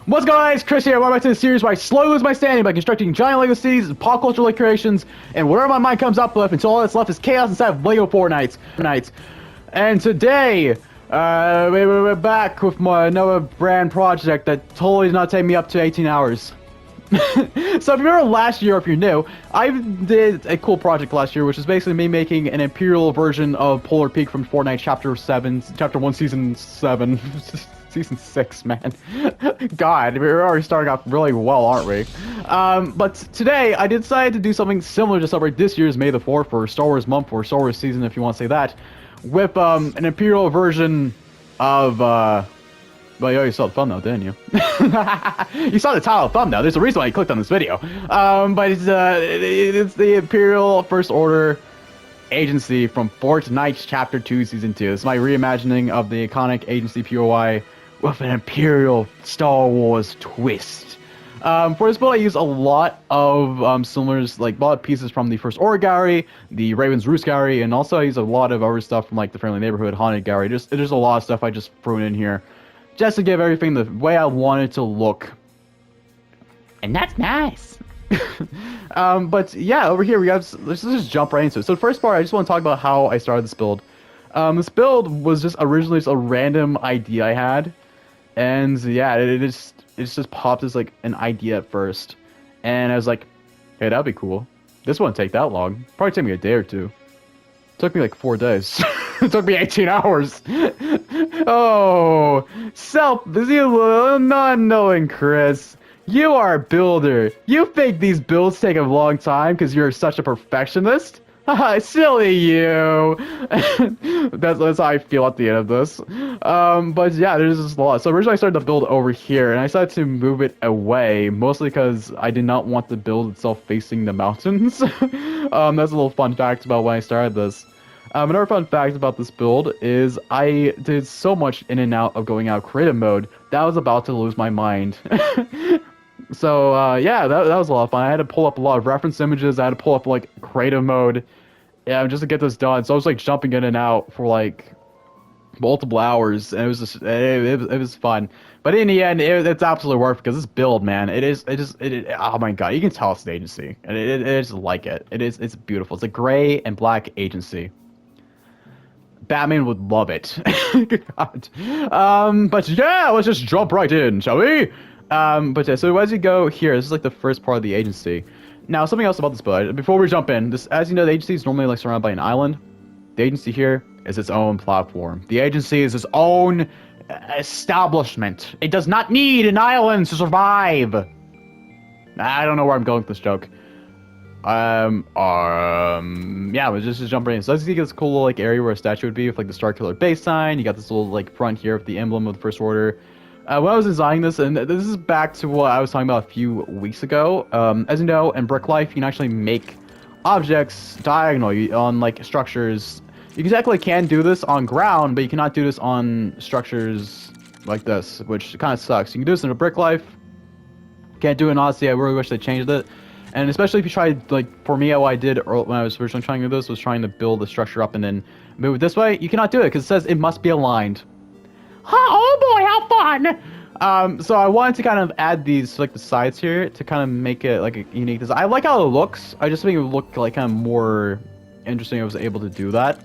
What's going on, guys? Chris here. Welcome back to the series where I slowly lose my standing by constructing giant Lego cities, pop culture like creations, and whatever my mind comes up with until all that's left is chaos inside of Lego Fortnite. And today, we're back with another brand project that totally did not take me up to 18 hours. So if you remember last year, if you're new, I did a cool project last year, which is basically me making an Imperial version of Polar Peak from Fortnite Chapter 1, Season 7. Season 6, man. God, we're already starting off really well, aren't we? But today, I decided to do something similar to celebrate this year's May the 4th, or Star Wars month, or Star Wars season, if you want to say that, with an Imperial version of, well, you already saw the thumbnail, didn't you? You saw the title thumbnail. There's a reason why you clicked on this video. But it's the Imperial First Order Agency from Fortnite Chapter 2, Season 2. It's my reimagining of the iconic agency POI with an Imperial Star Wars twist. For this build, I use a lot of similars, like a lot of pieces from the First Order gallery, the Raven's Roost gallery, and also I use a lot of other stuff from like the Friendly Neighborhood Haunted gallery. There's a lot of stuff I just threw in here, just to give everything the way I want it to look. And that's nice. But yeah, over here we have, let's just jump right into it. So the first part, I just want to talk about how I started this build. This build was just originally just a random idea I had, and yeah, it just popped as like an idea at first, and I was like, hey, that'd be cool. This wouldn't take that long. Probably take me a day or two. It took me like 4 days. It took me 18 hours. Oh, not knowing Chris. You are a builder. You think these builds take a long time because you're such a perfectionist? Haha, silly you. that's how I feel at the end of this. But yeah, there's just a lot. So originally I started the build over here, and I decided to move it away, mostly because I did not want the build itself facing the mountains. That's a little fun fact about when I started this. Another fun fact about this build is I did so much in and out of going out creative mode that I was about to lose my mind. So, yeah, that was a lot of fun. I had to pull up a lot of reference images. I had to pull up, like, creative mode, yeah, just to get this done. So I was, like, jumping in and out for, like, multiple hours, and it was just, it was fun. But in the end, it's absolutely worth it, because this build, man, oh my god, you can tell it's an agency. And it is like it. It's beautiful. It's a gray and black agency. Batman would love it. God. But yeah, let's just jump right in, shall we? But yeah, so as you go here, this is like the first part of the agency. Now, something else about this build, before we jump in, this, as you know, the agency is normally like surrounded by an island. The agency here is its own platform. The agency is its own establishment. It does not need an island to survive. I don't know where I'm going with this joke. Yeah, let's just jump right in. So as you see, this cool little like area where a statue would be with like the Star Killer base sign. You got this little like front here with the emblem of the First Order. When I was designing this, and this is back to what I was talking about a few weeks ago, as you know, in Brick Life, you can actually make objects diagonal on, like, structures. You exactly can do this on ground, but you cannot do this on structures like this, which kind of sucks. You can do this in a Brick Life. Can't do it in Odyssey. I really wish they changed it. And especially if you try, like, for me, what I did when I was originally trying to do this was trying to build the structure up and then move it this way. You cannot do it, because it says it must be aligned. Oh boy, how fun! So I wanted to kind of add these, like, the sides here to kind of make it, like, a unique design. I like how it looks. I just think it would look, like, kind of more interesting if I was able to do that.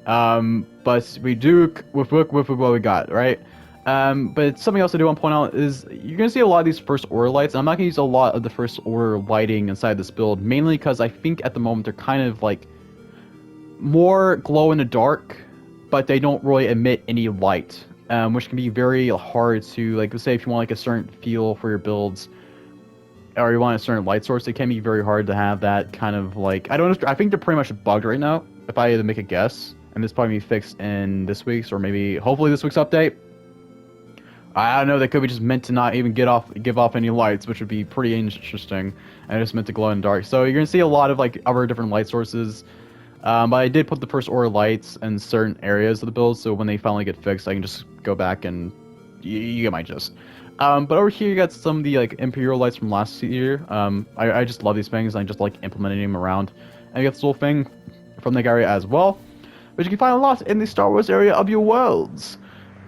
But we do with what we got, right? But something else I do want to point out is you're going to see a lot of these First Order lights. And I'm not going to use a lot of the First Order lighting inside this build, mainly because I think at the moment they're kind of, like, more glow in the dark, but they don't really emit any light. Which can be very hard to, like, say if you want like a certain feel for your builds, or you want a certain light source, it can be very hard to have that kind of like, I think they're pretty much bugged right now, if I had to make a guess, and this probably be fixed in this week's, or maybe, hopefully this week's update. I don't know, they could be just meant to not even give off any lights, which would be pretty interesting, and it's meant to glow in the dark. So you're gonna see a lot of like other different light sources. But I did put the First Order lights in certain areas of the build, so when they finally get fixed, I can just go back and you get my gist. But over here, you got some of the like Imperial lights from last year. I just love these things, and I just like implementing them around. And you got this little thing from the area as well, which you can find a lot in the Star Wars area of your worlds.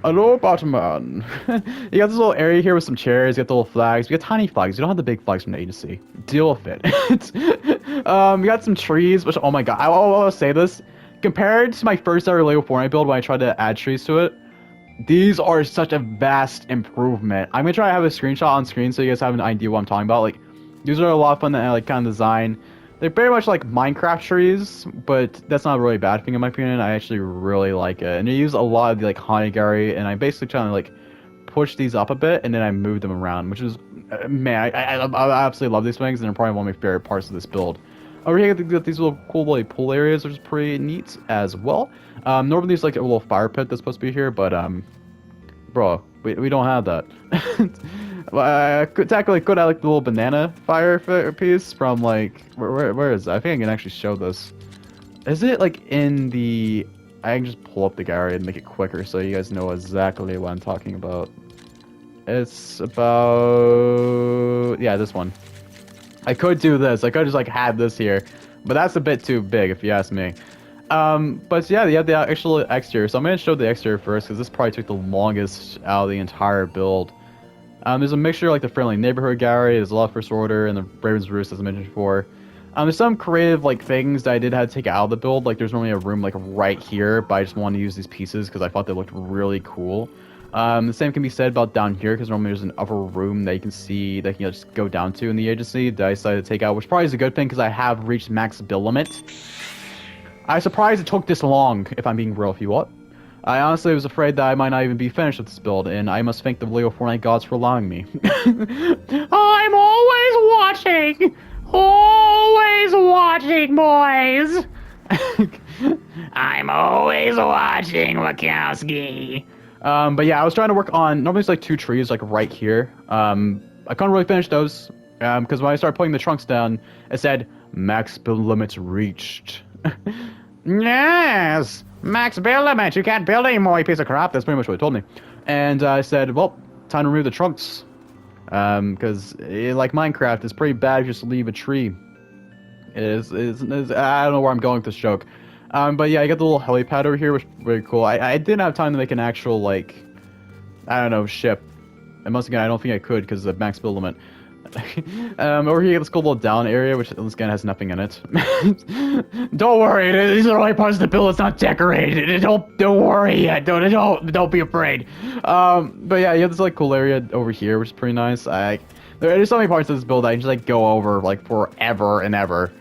Hello, Batman. You got this little area here with some chairs. You got the little flags. You got tiny flags. You don't have the big flags from the agency. Deal with it. You got some trees, which, oh my god. I'll say this. Compared to my first ever Lego Fortnite build when I tried to add trees to it, these are such a vast improvement. I'm gonna try to have a screenshot on screen so you guys have an idea what I'm talking about. Like, these are a lot of fun to like kind of design. They're very much like Minecraft trees, but that's not a really bad thing in my opinion. I actually really like it, and I use a lot of the like haunted gallery, and I basically trying to like push these up a bit, and then I move them around, which is man, I absolutely love these things, and they're probably one of my favorite parts of this build. Over here, you got these little cool like pool areas, which is pretty neat as well. Normally there's like a little fire pit that's supposed to be here, but bro, we don't have that. Technically could have like the little banana fire piece from like where is it? I think I can actually show this. Is it like in the? I can just pull up the gallery and make it quicker so you guys know exactly what I'm talking about. It's about this one. I could do this. I could just like have this here, but that's a bit too big if you ask me. But yeah, you have the actual exterior. So I'm gonna show the exterior first because this probably took the longest out of the entire build. There's a mixture like the friendly neighborhood gallery. There's a lot of first order and the Raven's Roost as I mentioned before. There's some creative like things that I did have to take out of the build. Like there's normally a room like right here, but I just wanted to use these pieces because I thought they looked really cool. The same can be said about down here because normally there's an upper room that you can see that you can just go down to in the agency that I decided to take out, which probably is a good thing because I have reached max build limit. I'm surprised it took this long, if I'm being real with you what. I honestly was afraid that I might not even be finished with this build, and I must thank the Lego Fortnite gods for allowing me. I'm always watching! Always watching, boys! I'm always watching, Wachowski. But yeah, I was trying to work on, normally it's like 2 trees, like right here. I couldn't really finish those, because when I started putting the trunks down, it said, max build limits reached. Yes! Max build limit, you can't build anymore, you piece of crap. That's pretty much what he told me. And I said, well, time to remove the trunks. Because like Minecraft, it's pretty bad if you just leave a tree. It is, I don't know where I'm going with this joke. But yeah, I got the little helipad over here, which is very cool. I didn't have time to make an actual, like, I don't know, ship. And once again, I don't think I could because of the max build limit. Over here, let's go a little down area, which once again has nothing in it. Don't worry, these are only parts of the build. It's not decorated. Don't worry yet. Don't be afraid. But yeah, you have this like cool area over here, which is pretty nice. There's so many parts of this build I can just like go over like forever and ever.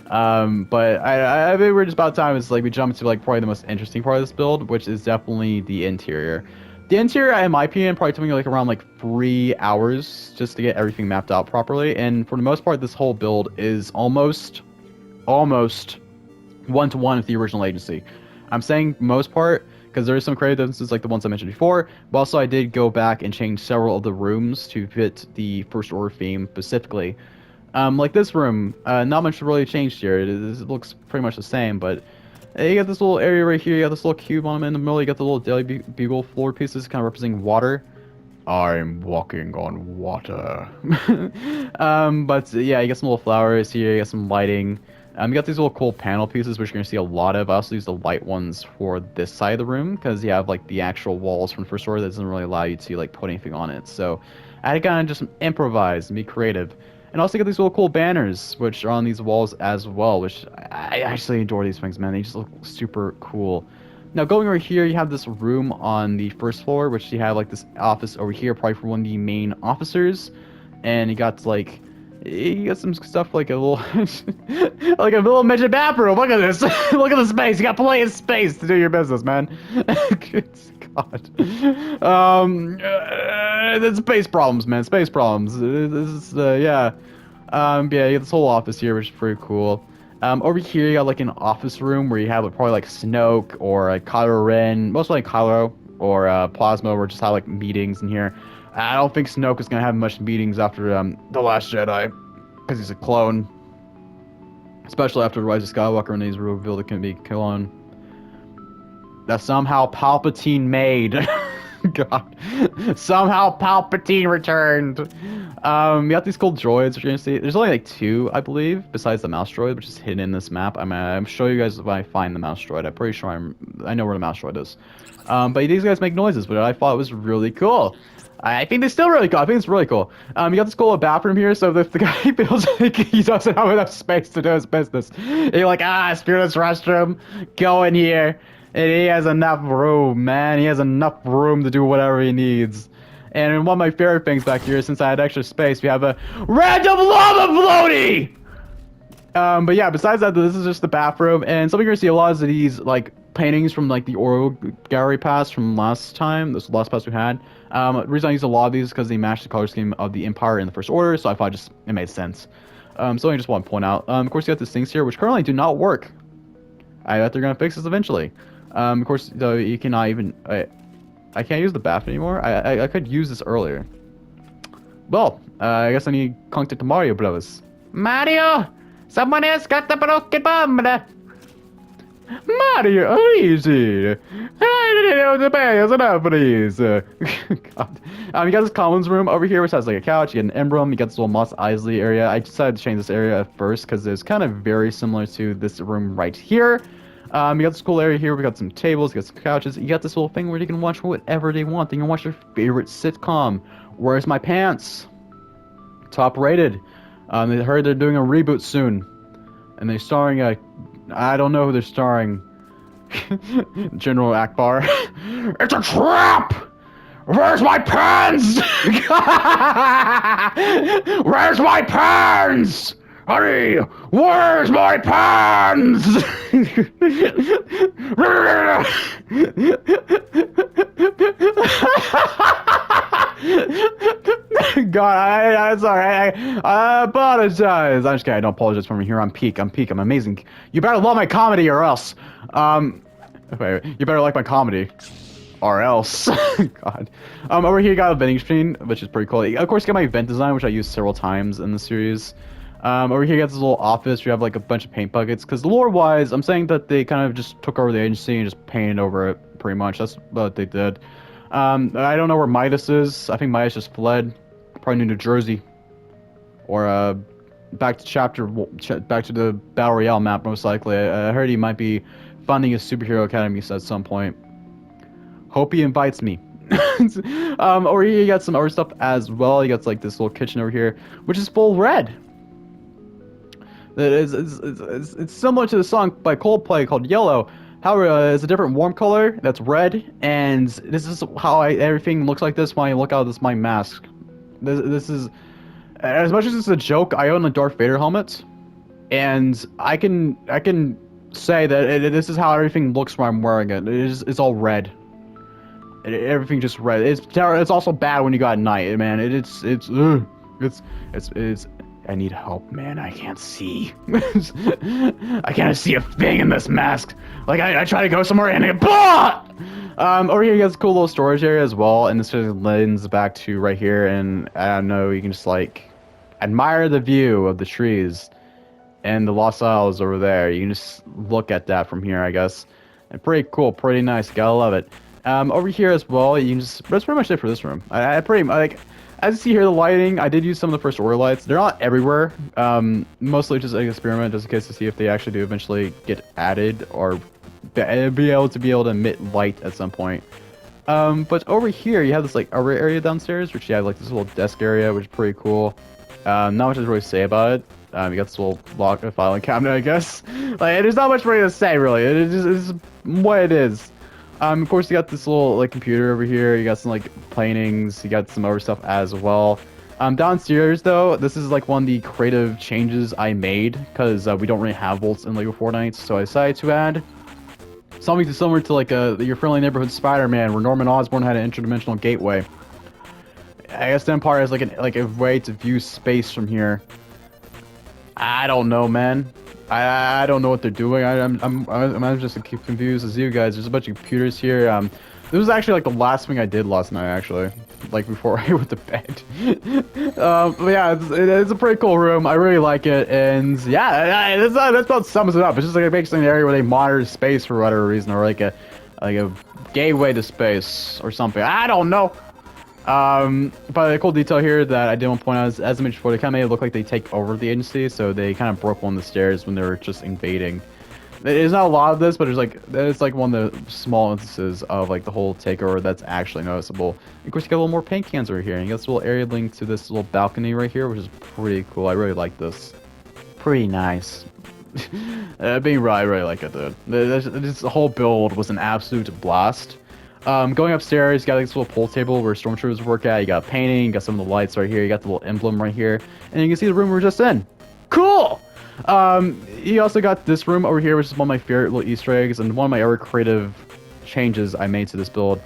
But I think we're just about time. It's like we jump into like probably the most interesting part of this build, which is definitely the interior. The interior, in my opinion, probably took me like around like 3 hours just to get everything mapped out properly. And for the most part, this whole build is almost one-to-one with the original agency. I'm saying most part because there is some creative differences like the ones I mentioned before, but also I did go back and change several of the rooms to fit the First Order theme specifically. Like this room, not much really changed here. It looks pretty much the same, but you got this little area right here. You got this little cube on in the middle. You got the little Daily Bugle floor pieces kind of representing water. I'm walking on water. But yeah, you got some little flowers here. You got some lighting. You got these little cool panel pieces, which you're going to see a lot of. I also use the light ones for this side of the room because you have like the actual walls from First Order that doesn't really allow you to like put anything on it. So I had to kind of just improvise and be creative. And also get these little cool banners, which are on these walls as well, which I actually adore these things, man. They just look super cool. Now, going over here, you have this room on the first floor, which you have, like, this office over here, probably for one of the main officers. And you got, like, you got some stuff like a little, like a little midget bathroom. Look at this. Look at the space. You got plenty of space to do your business, man. Good God. The space problems, man. Space problems. This is, yeah. Yeah, you got this whole office here, which is pretty cool. Over here, you got like an office room where you have like, probably like Snoke or Kylo Ren, mostly like Kylo or Plasma, where just have like meetings in here. I don't think Snoke is gonna have much meetings after The Last Jedi, because he's a clone. Especially after Rise of Skywalker, when he's revealed it can be a clone that somehow Palpatine made. God. Somehow Palpatine returned. You got these cool droids, which you're gonna see. There's only like 2, I believe, besides the mouse droid, which is hidden in this map. I'm show you guys when I find the mouse droid. I'm pretty sure I know where the mouse droid is. But these guys make noises, which I thought was really cool. I think they're still really cool. I think it's really cool. You got this cool bathroom here, so if the guy feels like he doesn't have enough space to do his business, you're like, Spirit's restroom, go in here. And he has enough room, man. He has enough room to do whatever he needs. And one of my favorite things back here, since I had extra space, we have a random lava floaty! But yeah, besides that, this is just the bathroom, and some of you are gonna see a lot of these, like, paintings from, like, the Oral Gallery Pass from last time, this last pass we had. The reason I used a lot of these is because they matched the color scheme of the Empire in the First Order, so I thought it made sense. So I just want to point out. Of course, you got these things here, which currently do not work. I bet they're gonna fix this eventually. Of course, though, you cannot even... I can't use the bath anymore. I could use this earlier. Well, I guess I need to contact the Mario Brothers. Mario! Someone else got the broken bomb! Mario, easy! I didn't know the pay is enough for these! God. You got this commons room over here, which has like a couch, you get an emblem, you got this little Mos Eisley area. I decided to change this area at first, because it's kind of very similar to this room right here. You got this cool area here, we got some tables, you got some couches, you got this little thing where you can watch whatever they want. You can watch your favorite sitcom. Where's My Pants? Top rated. They heard they're doing a reboot soon. And they're starring I don't know who they're starring. General Akbar. It's a trap! Where's my pants? Where's my pants? Honey, where's my pants? God, I'm sorry. I apologize. I'm just kidding. I don't apologize for me here. I'm peak. I'm amazing. You better love my comedy or else. Okay, you better like my comedy. Or else. God. Over here you got a vending machine, which is pretty cool. Of course, you got my event design, which I used several times in the series. Over here you got this little office. You have like a bunch of paint buckets. Because lore-wise, I'm saying that they kind of just took over the agency and just painted over it, pretty much. That's what they did. I don't know where Midas is. I think Midas just fled. Probably New Jersey. Or, back to the Battle Royale map, most likely. I heard he might be funding a superhero academy at some point. Hope he invites me. Over here you got some other stuff as well. You got like this little kitchen over here, which is full red. It's similar to the song by Coldplay called Yellow. However, it's a different warm color that's red, and this is how everything looks like this when I look out of my mask. This is, as much as it's a joke, I own a Darth Vader helmet, and I can say that this is how everything looks when I'm wearing it. It's all red. Everything just red. It's also bad when you go at night, man. It's I need help, man. I can't see. I can't see a thing in this mask. Like, I try to go somewhere and it... Blah! Over here, you got this cool little storage area as well. And this just lends back to right here. And I don't know, you can just, like, admire the view of the trees. And the Lost Isles over there. You can just look at that from here, I guess. And pretty cool, pretty nice. Gotta love it. Over here as well, you can just... That's pretty much it for this room. I pretty... Like... As you see here, the lighting, I did use some of the First Order lights. They're not everywhere. Mostly just an experiment, just in case to see if they actually do eventually get added or be able to emit light at some point. But over here, you have this like other area downstairs, which you have like this little desk area, which is pretty cool. Not much to really say about it. You got this little lock filing cabinet, I guess. Like, there's not much for you to say, really. It's what it is. Of course, you got this little like computer over here. You got some like paintings. You got some other stuff as well. Downstairs, though, this is like one of the creative changes I made because we don't really have vaults in Lego Fortnite, so I decided to add something similar to like your friendly neighborhood Spider-Man, where Norman Osborn had an interdimensional gateway. I guess the Empire has like a way to view space from here. I don't know, man. I don't know what they're doing. I'm just as confused as you guys. There's a bunch of computers here. This was actually like the last thing I did last night, actually, like before I went to bed. But yeah, it's a pretty cool room. I really like it, and yeah, that's about sums it up. It's just like it makes an area where they monitor space for whatever reason, or like a like a gateway to space or something. I don't know. But a cool detail here that I did want to point out is, as I mentioned before, they kind of made it look like they take over the agency, so they kind of broke one of the stairs when they were just invading. There's not a lot of this, but it's like one of the small instances of like the whole takeover that's actually noticeable. And of course, you got a little more paint cans over here, and you got this little area linked to this little balcony right here, which is pretty cool. I really like this. Pretty nice. Being real, I really like it, dude. This whole build was an absolute blast. Going upstairs, you got like, this little pool table where stormtroopers work at. You got painting, you got some of the lights right here, you got the little emblem right here, and you can see the room we're just in. Cool! You also got this room over here, which is one of my favorite little Easter eggs, and one of my other creative changes I made to this build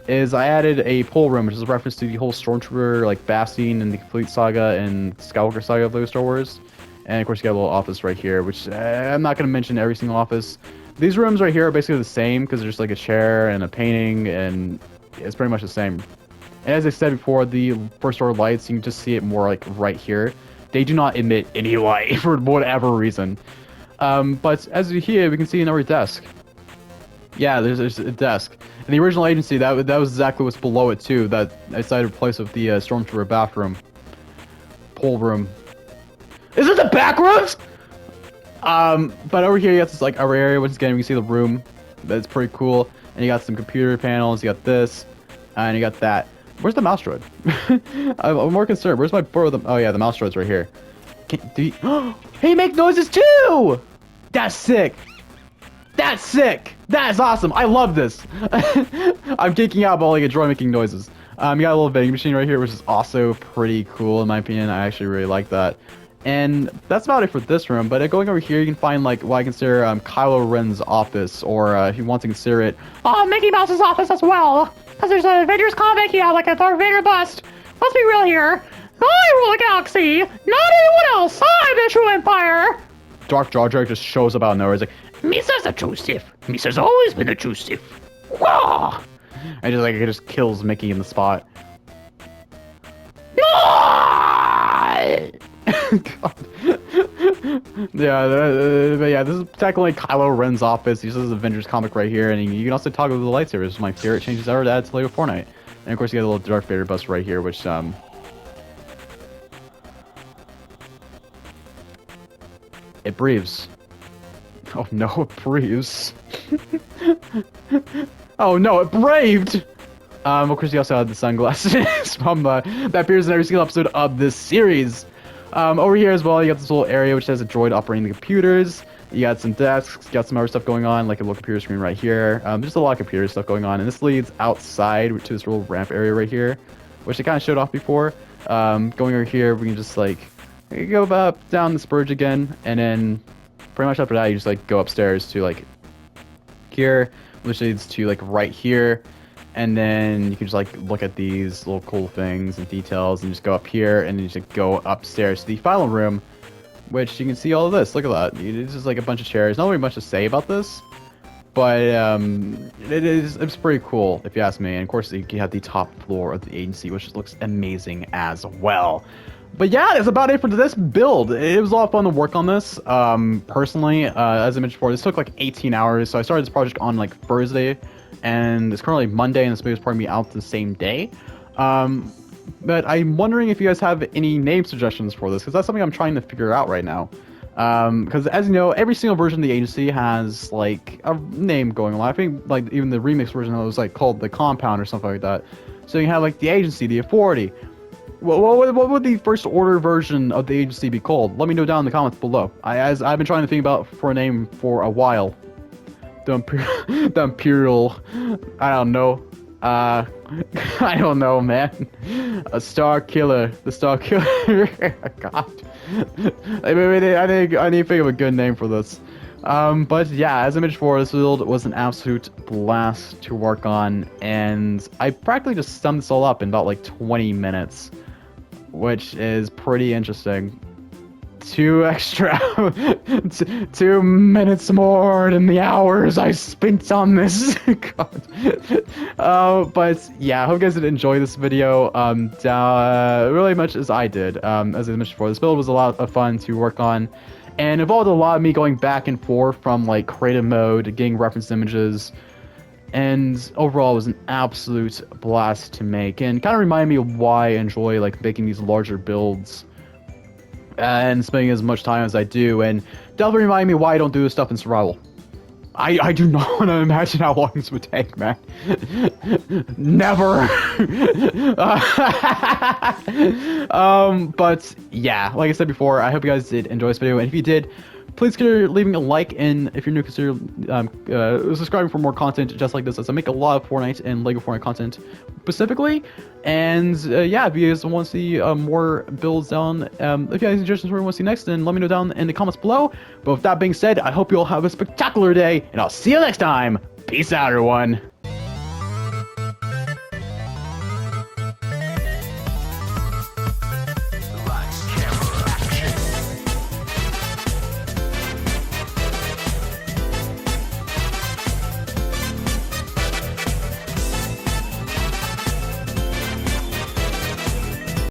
is I added a pool room, which is a reference to the whole stormtrooper like bath scene in the complete saga and Skywalker saga of Lego Star Wars. And of course, you got a little office right here, which I'm not going to mention every single office. These rooms right here are basically the same because there's like a chair and a painting, and it's pretty much the same. And as I said before, the first order lights, you can just see it more like right here. They do not emit any light for whatever reason. But as you hear, we can see another desk. Yeah, there's a desk. In the original agency, that was exactly what's below it too. That I decided to replace with the stormtrooper bathroom, pool room. Is it the back rooms? But over here you got this like other area, which is again you can see the room. That's pretty cool. And you got some computer panels. You got this, and you got that. Where's the mouse droid? I'm more concerned. Where's my board? Oh yeah, the mouse droid's right here. He make noises too. That's sick. That's sick. That is awesome. I love this. I'm geeking out about like a droid making noises. You got a little vending machine right here, which is also pretty cool in my opinion. I actually really like that. And that's about it for this room, but going over here, you can find, like, what I consider Kylo Ren's office, or if you want to consider it, Mickey Mouse's office as well. Because there's a Vader's comic, yeah, like a Darth Vader bust. Let's be real here. I rule the galaxy, not anyone else. I'm the true Empire. Darth Jar Jar just shows up out of nowhere. He's like, Misa's a true Sith. Misa's always been a true Sith. Wah! And just, like, it just kills Mickey in the spot. God. But yeah, this is technically Kylo Ren's office. He uses Avengers comic right here, and you can also toggle the lightsabers. This is my favorite changes ever to add to Lego Fortnite. And of course, you got a little Darth Vader bust right here, which it breathes. Oh no, it breathes. Oh no, it braved. Of course, you also had the sunglasses from that appears in every single episode of this series. Over here as well, you got this little area which has a droid operating the computers. You got some desks, you got some other stuff going on, like a little computer screen right here. Just a lot of computer stuff going on, and this leads outside to this little ramp area right here, which I kind of showed off before. Going over here, we can just like go up down the spurge again, and then pretty much after that, you just like go upstairs to like here, which leads to like right here. And then you can just like look at these little cool things and details and just go up here and then just go upstairs to the final room, which you can see all of this. Look at that. It's just like a bunch of chairs. Not really much to say about this, but it's pretty cool if you ask me. And of course you have the top floor of the agency, which looks amazing as well. But yeah, that's about it for this build. It was a lot of fun to work on this. Personally, as I mentioned before, this took like 18 hours. So I started this project on like Thursday, and it's currently Monday, and this video is probably out the same day. But I'm wondering if you guys have any name suggestions for this, because that's something I'm trying to figure out right now. Because as you know, every single version of the agency has like a name going on. I think like even the remix version was like called the Compound or something like that. So you have like the agency, the authority. What would the first order version of the agency be called? Let me know down in the comments below. I've been trying to think about for a name for a while. The Imperial, I don't know. I don't know, man. A Star Killer. The Star Killer. God. I need to think of a good name for this. But yeah, as I mentioned before, this build was an absolute blast to work on, and I practically just summed this all up in about like 20 minutes, which is pretty interesting. 2 minutes more than the hours I spent on this. God. But yeah, I hope you guys did enjoy this video really much as I did. As I mentioned before, this build was a lot of fun to work on, and involved a lot of me going back and forth from like creative mode, getting reference images, and overall it was an absolute blast to make, and kind of reminded me of why I enjoy like making these larger builds and spending as much time as I do, and definitely reminded me why I don't do this stuff in survival. I do not want to imagine how long this would take, man. Never. But yeah, like I said before, I hope you guys did enjoy this video, and if you did, please consider leaving a like, and if you're new, consider subscribing for more content just like this, as I make a lot of Fortnite and Lego Fortnite content specifically. And yeah, if you guys want to see more builds down, if you guys suggestions what you want to see next, then let me know down in the comments below. But with that being said, I hope you all have a spectacular day, and I'll see you next time. Peace out, everyone.